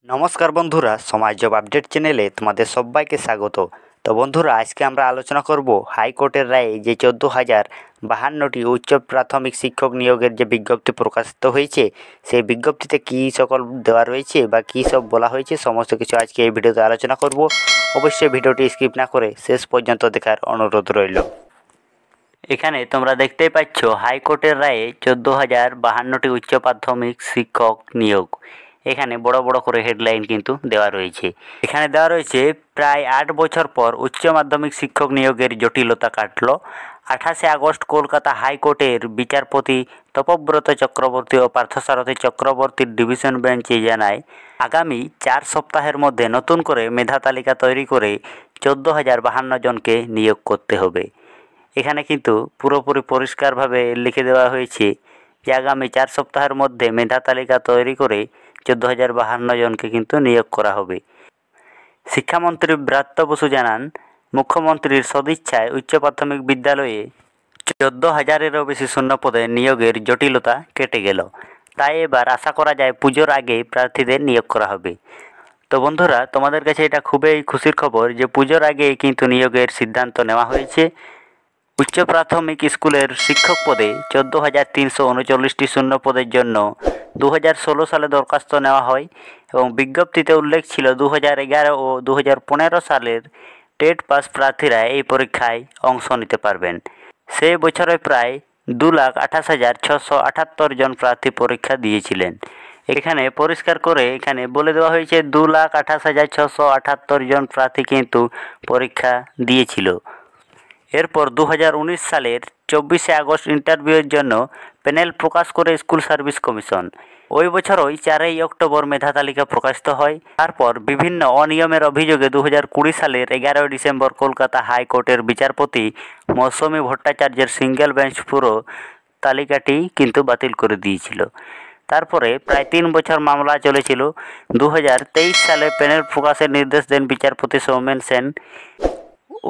নমস্কার বন্ধুরা, সমাজ জব আপডেট চ্যানেলে তোমাদের সবাইকে স্বাগত। তো বন্ধুরা, আজকে আমরা আলোচনা করব হাইকোর্টের রায়ে যে 14,052টি উচ্চ প্রাথমিক শিক্ষক নিয়োগের যে বিজ্ঞপ্তি প্রকাশিত হয়েছে, সেই বিজ্ঞপ্তিতে কী সকল দেওয়া রয়েছে বা কী সব বলা হয়েছে, সমস্ত কিছু আজকে এই ভিডিওতে আলোচনা করব। অবশ্যই ভিডিওটি স্কিপ না করে শেষ পর্যন্ত দেখার অনুরোধ রইল। এখানে তোমরা দেখতেই পাচ্ছ হাইকোর্টের রায়ে 14,052টি উচ্চ প্রাথমিক শিক্ষক নিয়োগ। এখানে বড় বড় করে হেডলাইন কিন্তু দেওয়া রয়েছে। এখানে দেওয়া রয়েছে প্রায় 8 বছর পর উচ্চ মাধ্যমিক শিক্ষক নিয়োগের জটিলতা কাটল। 28 আগস্ট কলকাতা হাইকোর্টের বিচারপতি তপব্রত চক্রবর্তী ও পার্থসারথী চক্রবর্তীর ডিভিশন বেঞ্চে জানায়, আগামী 4 সপ্তাহের মধ্যে নতুন করে মেধা তালিকা তৈরি করে 14,052 জনকে নিয়োগ করতে হবে। এখানে কিন্তু পুরোপুরি পরিষ্কারভাবে লিখে দেওয়া হয়েছে যে আগামী 4 সপ্তাহের মধ্যে মেধা তালিকা তৈরি করে 14,052 জনকে কিন্তু নিয়োগ করা হবে। শিক্ষামন্ত্রী ব্রাত্য বসু জানান, মুখ্যমন্ত্রীর সদিচ্ছায় উচ্চ প্রাথমিক বিদ্যালয়ে 14,000-এরও বেশি শূন্য পদে নিয়োগের জটিলতা কেটে গেল। তাই এবার আশা করা যায় পুজোর আগেই প্রার্থীদের নিয়োগ করা হবে। তো বন্ধুরা, তোমাদের কাছে এটা খুবই খুশির খবর যে পুজোর আগেই কিন্তু নিয়োগের সিদ্ধান্ত নেওয়া হয়েছে। উচ্চ প্রাথমিক স্কুলের শিক্ষক পদে 14,339টি শূন্য পদের জন্য 2016 সালে দরখাস্ত নেওয়া হয় এবং বিজ্ঞপ্তিতে উল্লেখ ছিল 2011 ও 2015 সালের টেট পাস প্রার্থীরা এই পরীক্ষায় অংশ নিতে পারবেন। সেই বছরে প্রায় 2,28,678 জন প্রার্থী পরীক্ষা দিয়েছিলেন। এখানে পরিষ্কার করে এখানে বলে দেওয়া হয়েছে 2,28,678 জন প্রার্থী কিন্তু পরীক্ষা দিয়েছিল। এরপর 2019 সালের 24 আগস্ট ইন্টারভিউয়ের জন্য প্যানেল প্রকাশ করে স্কুল সার্ভিস কমিশন। ওই বছরই 4 অক্টোবর মেধা তালিকা প্রকাশিত হয়। তারপর বিভিন্ন অনিয়মের অভিযোগে 2020 সালের 11 ডিসেম্বর কলকাতা হাইকোর্টের বিচারপতি মৌসুমী ভট্টাচার্যের সিঙ্গেল বেঞ্চ পুরো তালিকাটি কিন্তু বাতিল করে দিয়েছিল। তারপরে প্রায় 3 বছর মামলা চলেছিল। 2023 সালে প্যানেল প্রকাশের নির্দেশ দেন বিচারপতি সৌমেন সেন।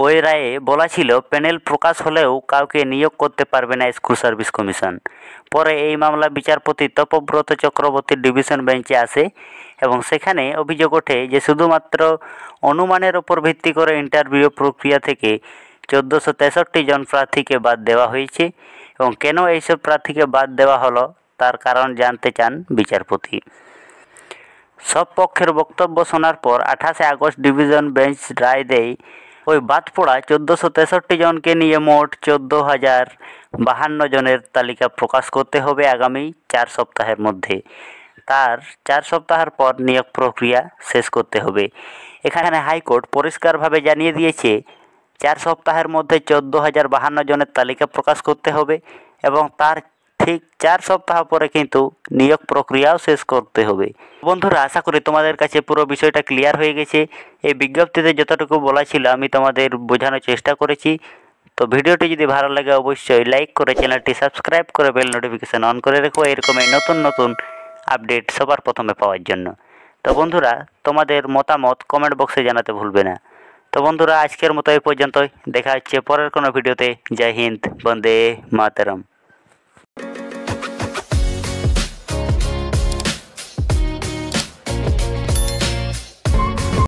ওই রায়ে বলা ছিল প্যানেল প্রকাশ হলেও কাউকে নিয়োগ করতে পারবে না স্কুল সার্ভিস কমিশন। পরে এই মামলা বিচারপতি তপব্রত চক্রবর্তীর ডিভিশন বেঞ্চে আসে এবং সেখানে অভিযোগ ওঠে যে শুধুমাত্র অনুমানের ওপর ভিত্তি করে ইন্টারভিউ প্রক্রিয়া থেকে 1,463 জন প্রার্থীকে বাদ দেওয়া হয়েছে এবং কেন এইসব প্রার্থীকে বাদ দেওয়া হলো তার কারণ জানতে চান বিচারপতি। সব পক্ষের বক্তব্য শোনার পর 28 আগস্ট ডিভিশন বেঞ্চ রায় দেয় ওই বাদ পড়া 1,463 জনকে নিয়ে মোট 14,052 জনের তালিকা প্রকাশ করতে হবে আগামী 4 সপ্তাহের মধ্যে। তার 4 সপ্তাহের পর নিয়োগ প্রক্রিয়া শেষ করতে হবে। এখানে হাইকোর্ট পরিষ্কারভাবে জানিয়ে দিয়েছে 4 সপ্তাহের মধ্যে 14,052 জনের তালিকা প্রকাশ করতে হবে এবং তার ঠিক 4 সপ্তাহ পরে কিন্তু নিয়োগ প্রক্রিয়াও শেষ করতে হবে। বন্ধুরা, আশা করি তোমাদের কাছে পুরো বিষয়টা ক্লিয়ার হয়ে গেছে। এই বিজ্ঞপ্তিতে যতটুকু বলা ছিল আমি তোমাদের বোঝানোর চেষ্টা করেছি। তো ভিডিওটি যদি ভালো লাগে অবশ্যই লাইক করে চ্যানেলটি সাবস্ক্রাইব করে বেল নোটিফিকেশান অন করে রেখো এরকমই নতুন নতুন আপডেট সবার প্রথমে পাওয়ার জন্য। তো বন্ধুরা, তোমাদের মতামত কমেন্ট বক্সে জানাতে ভুলবে না। তো বন্ধুরা, আজকের মতো এই পর্যন্তই। দেখা হচ্ছে পরের কোনো ভিডিওতে। জয় হিন্দ, বন্দে মাতরম।